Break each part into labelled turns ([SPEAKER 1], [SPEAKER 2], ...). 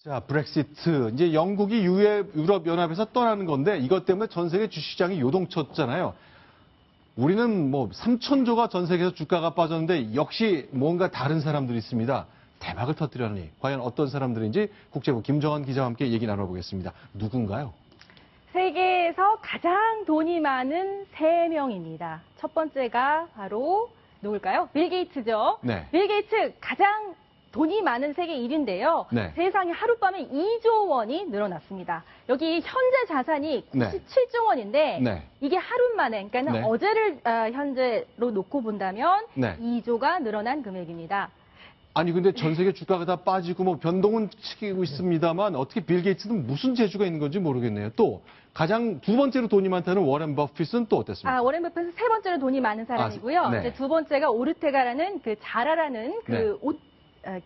[SPEAKER 1] 자, 브렉시트. 이제 영국이 유럽연합에서 떠나는 건데 이것 때문에 전 세계 주식시장이 요동쳤잖아요. 우리는 뭐 3천조가 전 세계에서 주가가 빠졌는데 역시 뭔가 다른 사람들이 있습니다. 대박을 터뜨려니 과연 어떤 사람들인지 국제부 김정환 기자와 함께 얘기 나눠보겠습니다. 누군가요?
[SPEAKER 2] 세계에서 가장 돈이 많은 3명입니다. 첫 번째가 바로 누굴까요? 빌 게이츠죠.
[SPEAKER 1] 네.
[SPEAKER 2] 빌 게이츠 가장 돈이 많은 세계 1위인데요.
[SPEAKER 1] 네.
[SPEAKER 2] 세상에 하룻밤에 2조 원이 늘어났습니다. 여기 현재 자산이 97조 원인데
[SPEAKER 1] 네.
[SPEAKER 2] 이게 하루 만에, 그러니까
[SPEAKER 1] 네.
[SPEAKER 2] 어제를 현재로 놓고 본다면
[SPEAKER 1] 네.
[SPEAKER 2] 2조가 늘어난 금액입니다.
[SPEAKER 1] 아니 근데 전 세계 주가가 다 빠지고 뭐 변동은 시키고 있습니다만 어떻게 빌 게이츠는 무슨 재주가 있는 건지 모르겠네요. 또 가장 두 번째로 돈이 많다는 워렌 버핏은 또 어땠습니까?
[SPEAKER 2] 워렌 버핏은 세 번째로 돈이 많은 사람이고요.
[SPEAKER 1] 네.
[SPEAKER 2] 이제 두 번째가 오르테가라는 그 자라라는 그 옷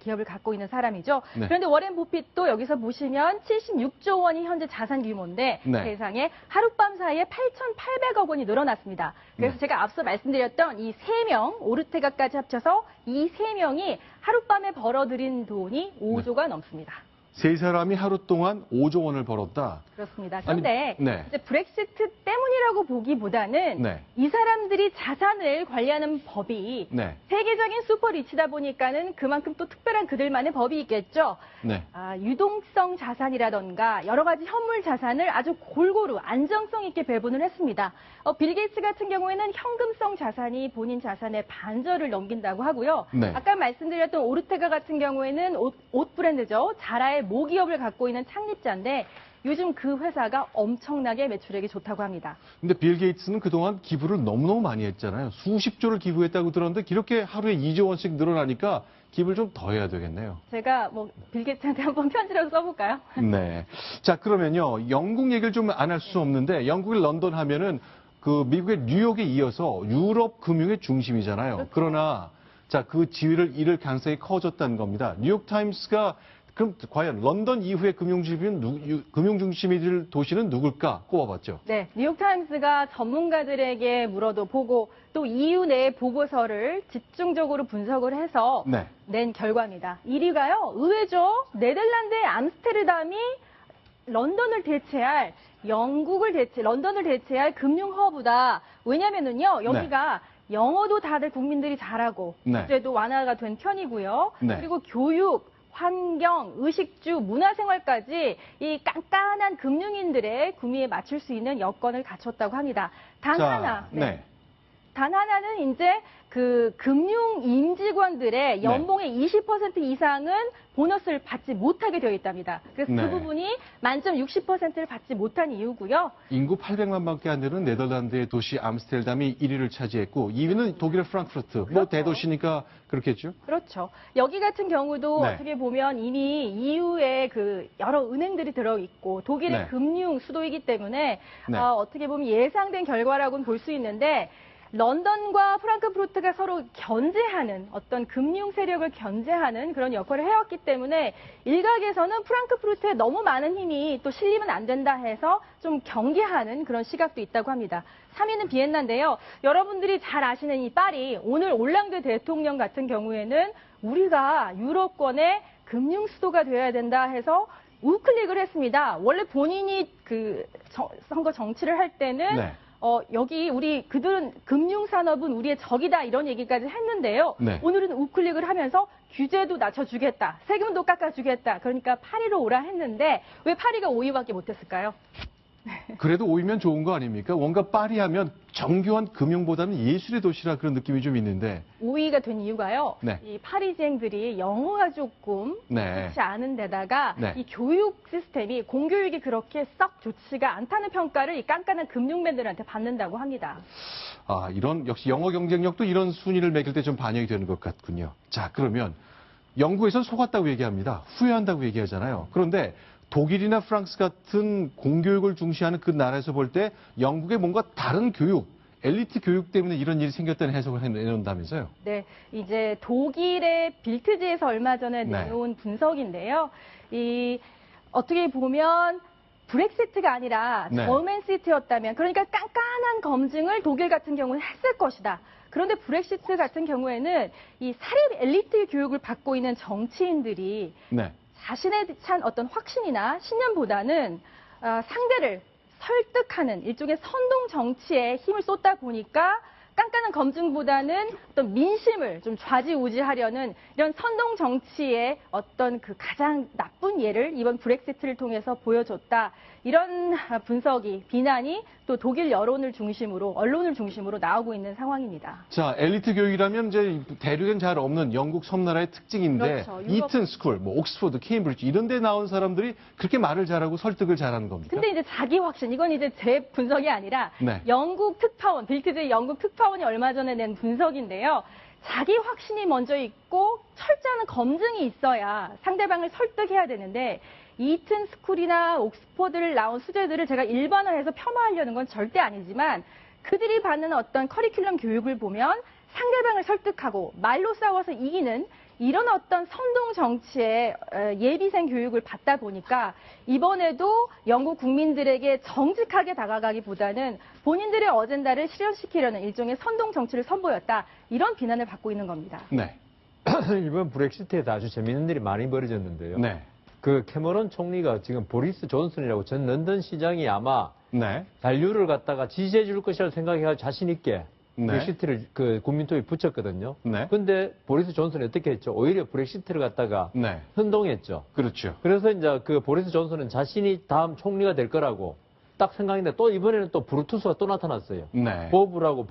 [SPEAKER 2] 기업을 갖고 있는 사람이죠.
[SPEAKER 1] 네.
[SPEAKER 2] 그런데 워렌 버핏도 여기서 보시면 76조 원이 현재 자산 규모인데
[SPEAKER 1] 네.
[SPEAKER 2] 세상에 하룻밤 사이에 8,800억 원이 늘어났습니다. 그래서
[SPEAKER 1] 네.
[SPEAKER 2] 제가 앞서 말씀드렸던 이 3명, 오르테가까지 합쳐서 이 3명이 하룻밤에 벌어들인 돈이 5조가 넘습니다.
[SPEAKER 1] 세 사람이 하루 동안 5조 원을 벌었다.
[SPEAKER 2] 그렇습니다. 그런데
[SPEAKER 1] 아니, 네.
[SPEAKER 2] 이제 브렉시트 때문이라고 보기보다는
[SPEAKER 1] 네.
[SPEAKER 2] 이 사람들이 자산을 관리하는 법이
[SPEAKER 1] 네.
[SPEAKER 2] 세계적인 슈퍼리치다 보니까는 그만큼 또 특별한 그들만의 법이 있겠죠.
[SPEAKER 1] 네.
[SPEAKER 2] 유동성 자산이라던가 여러 가지 현물 자산을 아주 골고루 안정성 있게 배분을 했습니다. 빌 게이츠 같은 경우에는 현금성 자산이 본인 자산의 반절을 넘긴다고 하고요.
[SPEAKER 1] 네.
[SPEAKER 2] 아까 말씀드렸던 오르테가 같은 경우에는 옷 브랜드죠. 자라의 모기업을 갖고 있는 창립자인데 요즘 그 회사가 엄청나게 매출액이 좋다고 합니다.
[SPEAKER 1] 근데 빌 게이츠는 그동안 기부를 너무너무 많이 했잖아요. 수십조를 기부했다고 들었는데 이렇게 하루에 2조 원씩 늘어나니까 기부를 좀 더 해야 되겠네요.
[SPEAKER 2] 제가 빌 게이츠한테 한번 편지라도 써볼까요?
[SPEAKER 1] 네. 자, 그러면요. 영국 얘기를 좀 안 할 수 없는데 영국의 런던 하면은 그 미국의 뉴욕에 이어서 유럽 금융의 중심이잖아요.
[SPEAKER 2] 그렇죠.
[SPEAKER 1] 그러나 자, 그 지위를 잃을 가능성이 커졌다는 겁니다. 뉴욕타임스가 그럼 과연 런던 이후의 금융중심이 될 도시는 누굴까 꼽아봤죠.
[SPEAKER 2] 네, 뉴욕타임스가 전문가들에게 물어도 보고 또 EU 내 보고서를 집중적으로 분석을 해서
[SPEAKER 1] 네.
[SPEAKER 2] 낸 결과입니다. 1위가요, 의외죠. 네덜란드의 암스테르담이 런던을 대체할 런던을 대체할 금융 허브다. 왜냐면은요, 여기가 영어도 다들 국민들이 잘하고
[SPEAKER 1] 네.
[SPEAKER 2] 규제도 완화가 된 편이고요.
[SPEAKER 1] 네.
[SPEAKER 2] 그리고 교육, 환경, 의식주, 문화생활까지 이 깐깐한 금융인들의 구미에 맞출 수 있는 여건을 갖췄다고 합니다. 단 하나는 이제 그 금융 임직원들의 연봉의 20% 이상은 보너스를 받지 못하게 되어 있답니다. 그래서 그 부분이 만점 60%를 받지 못한 이유고요.
[SPEAKER 1] 인구 800만 밖에 안 되는 네덜란드의 도시 암스테르담이 1위를 차지했고 2위는 독일의 프랑크푸르트.
[SPEAKER 2] 그렇죠.
[SPEAKER 1] 뭐 대도시니까 그렇겠죠.
[SPEAKER 2] 그렇죠. 여기 같은 경우도
[SPEAKER 1] 네.
[SPEAKER 2] 어떻게 보면 이미 EU에 그 여러 은행들이 들어있고 독일의 금융 수도이기 때문에 어떻게 보면 예상된 결과라고는 볼 수 있는데 런던과 프랑크푸르트가 서로 견제하는 어떤 금융 세력을 견제하는 그런 역할을 해왔기 때문에 일각에서는 프랑크푸르트에 너무 많은 힘이 또 실리면 안 된다 해서 좀 경계하는 그런 시각도 있다고 합니다. 3위는 비엔나인데요. 여러분들이 잘 아시는 이 파리, 오늘 올랑드 대통령 같은 경우에는 우리가 유럽권의 금융 수도가 되어야 된다 해서 우클릭을 했습니다. 원래 본인이 그 선거 정치를 할 때는 여기 그들은 금융산업은 우리의 적이다 이런 얘기까지 했는데요. 오늘은 우클릭을 하면서 규제도 낮춰주겠다. 세금도 깎아주겠다. 그러니까 파리로 오라 했는데 왜 파리가 5위밖에 못했을까요?
[SPEAKER 1] 그래도 5위면 좋은 거 아닙니까? 뭔가 파리 하면 정교한 금융보다는 예술의 도시라 그런 느낌이 좀 있는데
[SPEAKER 2] 5위가 된 이유가요. 이 파리지앵들이 영어가 조금 좋지 않은 데다가 이 교육 시스템이 공교육이 그렇게 썩 좋지가 않다는 평가를 이 깐깐한 금융맨들한테 받는다고 합니다.
[SPEAKER 1] 역시 영어 경쟁력도 이런 순위를 매길 때 좀 반영이 되는 것 같군요. 자, 그러면 영국에서는 속았다고 얘기합니다. 후회한다고 얘기하잖아요. 그런데 독일이나 프랑스 같은 공교육을 중시하는 그 나라에서 볼 때 영국의 뭔가 다른 교육, 엘리트 교육 때문에 이런 일이 생겼다는 해석을 내놓는다면서요?
[SPEAKER 2] 네, 이제 독일의 빌트지에서 얼마 전에 내놓은 분석인데요. 어떻게 보면 브렉시트가 아니라 저맨시트였다면, 그러니까 깐깐한 검증을 독일 같은 경우는 했을 것이다. 그런데 브렉시트 같은 경우에는 이 사립 엘리트 교육을 받고 있는 정치인들이 자신에 찬 어떤 확신이나 신념보다는 상대를 설득하는 일종의 선동 정치에 힘을 쏟다 보니까 깐깐한 검증보다는 어떤 민심을 좀 좌지우지하려는 이런 선동 정치의 어떤 그 가장 나쁜 예를 이번 브렉시트를 통해서 보여줬다. 이런 분석이, 비난이 또 독일 여론을 중심으로, 언론을 중심으로 나오고 있는 상황입니다.
[SPEAKER 1] 자, 엘리트 교육이라면 이제 대륙엔 잘 없는 영국 섬나라의 특징인데,
[SPEAKER 2] 그렇죠.
[SPEAKER 1] 이튼 스쿨, 뭐 옥스퍼드, 케임브리지 이런 데 나온 사람들이 그렇게 말을 잘하고 설득을 잘하는 겁니까?
[SPEAKER 2] 근데 이제 자기 확신, 이건 이제 제 분석이 아니라
[SPEAKER 1] 네.
[SPEAKER 2] 영국 특파원, 빌트제이 영국 특파원이 얼마 전에 낸 분석인데요. 자기 확신이 먼저 있고 철저한 검증이 있어야 상대방을 설득해야 되는데 이튼 스쿨이나 옥스퍼드를 나온 수재들을 제가 일반화해서 폄하하려는 건 절대 아니지만 그들이 받는 어떤 커리큘럼 교육을 보면 상대방을 설득하고 말로 싸워서 이기는 이런 어떤 선동 정치의 예비생 교육을 받다 보니까 이번에도 영국 국민들에게 정직하게 다가가기보다는 본인들의 어젠다를 실현시키려는 일종의 선동 정치를 선보였다. 이런 비난을 받고 있는 겁니다.
[SPEAKER 1] 네.
[SPEAKER 3] 이번 브렉시트에도 아주 재미있는 일이 많이 벌어졌는데요.
[SPEAKER 1] 네.
[SPEAKER 3] 그 캐머런 총리가 지금 보리스 존슨이라고 전 런던 시장이 아마
[SPEAKER 1] 네.
[SPEAKER 3] 잔류를 갖다가 지지해 줄 것이라고 생각해서 자신 있게
[SPEAKER 1] 네.
[SPEAKER 3] 브렉시트를 그 국민투표에 붙였거든요.
[SPEAKER 1] 네.
[SPEAKER 3] 근데 보리스 존슨이 어떻게 했죠? 오히려 브렉시트를 갖다가
[SPEAKER 1] 네.
[SPEAKER 3] 선동했죠.
[SPEAKER 1] 그렇죠.
[SPEAKER 3] 그래서 이제 그 보리스 존슨은 자신이 다음 총리가 될 거라고 딱 생각했는데 또 이번에는 또 브루투스가 또 나타났어요.
[SPEAKER 1] 네.
[SPEAKER 3] 보브라고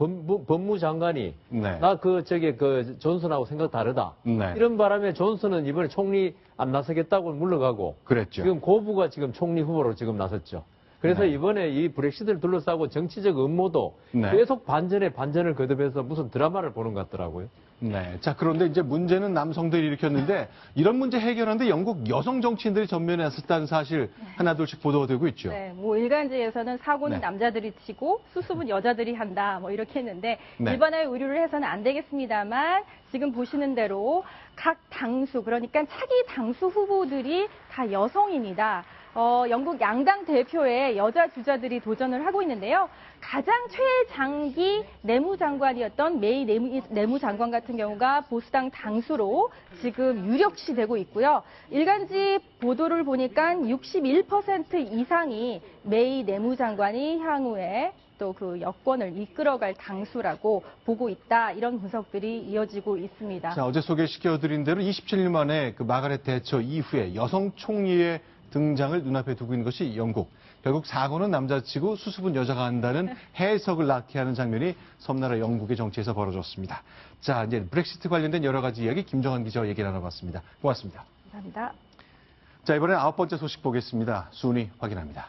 [SPEAKER 3] 법무장관이
[SPEAKER 1] 네.
[SPEAKER 3] 나 그 존슨하고 생각 다르다.
[SPEAKER 1] 네.
[SPEAKER 3] 이런 바람에 존슨은 이번에 총리 안 나서겠다고 물러가고
[SPEAKER 1] 그랬죠.
[SPEAKER 3] 지금 고부가 지금 총리 후보로 지금 나섰죠. 그래서
[SPEAKER 1] 네.
[SPEAKER 3] 이번에 이 브렉시트를 둘러싸고 정치적 음모도
[SPEAKER 1] 네.
[SPEAKER 3] 계속 반전에 반전을 거듭해서 무슨 드라마를 보는 것 같더라고요.
[SPEAKER 1] 네. 자, 그런데 이제 문제는 남성들이 일으켰는데 이런 문제 해결하는데 영국 여성 정치인들이 전면에 나섰다는 사실 하나둘씩 보도가 되고 있죠.
[SPEAKER 2] 네, 뭐 일간지에서는 사고는
[SPEAKER 1] 네.
[SPEAKER 2] 남자들이 치고 수습은 여자들이 한다, 뭐 이렇게 했는데
[SPEAKER 1] 네.
[SPEAKER 2] 일반화의 의류를 해서는 안 되겠습니다만 지금 보시는 대로 각 당수, 그러니까 차기 당수 후보들이 다 여성입니다. 영국 양당 대표의 여자 주자들이 도전을 하고 있는데요. 가장 최장기 내무장관이었던 메이 내무장관 같은 경우가 보수당 당수로 지금 유력시 되고 있고요. 일간지 보도를 보니까 61% 이상이 메이 내무장관이 향후에 또 그 여권을 이끌어갈 당수라고 보고 있다. 이런 분석들이 이어지고 있습니다.
[SPEAKER 1] 자, 어제 소개시켜드린 대로 27년 만에 그 마가렛 대처 이후에 여성 총리의 등장을 눈앞에 두고 있는 것이 영국. 결국 사고는 남자치고 수습은 여자가 한다는 해석을 낳게 하는 장면이 섬나라 영국의 정치에서 벌어졌습니다. 자, 이제 브렉시트 관련된 여러 가지 이야기 김정한 기자와 얘기 나눠봤습니다. 고맙습니다.
[SPEAKER 2] 감사합니다.
[SPEAKER 1] 자, 이번엔 9번째 소식 보겠습니다. 순위 확인합니다.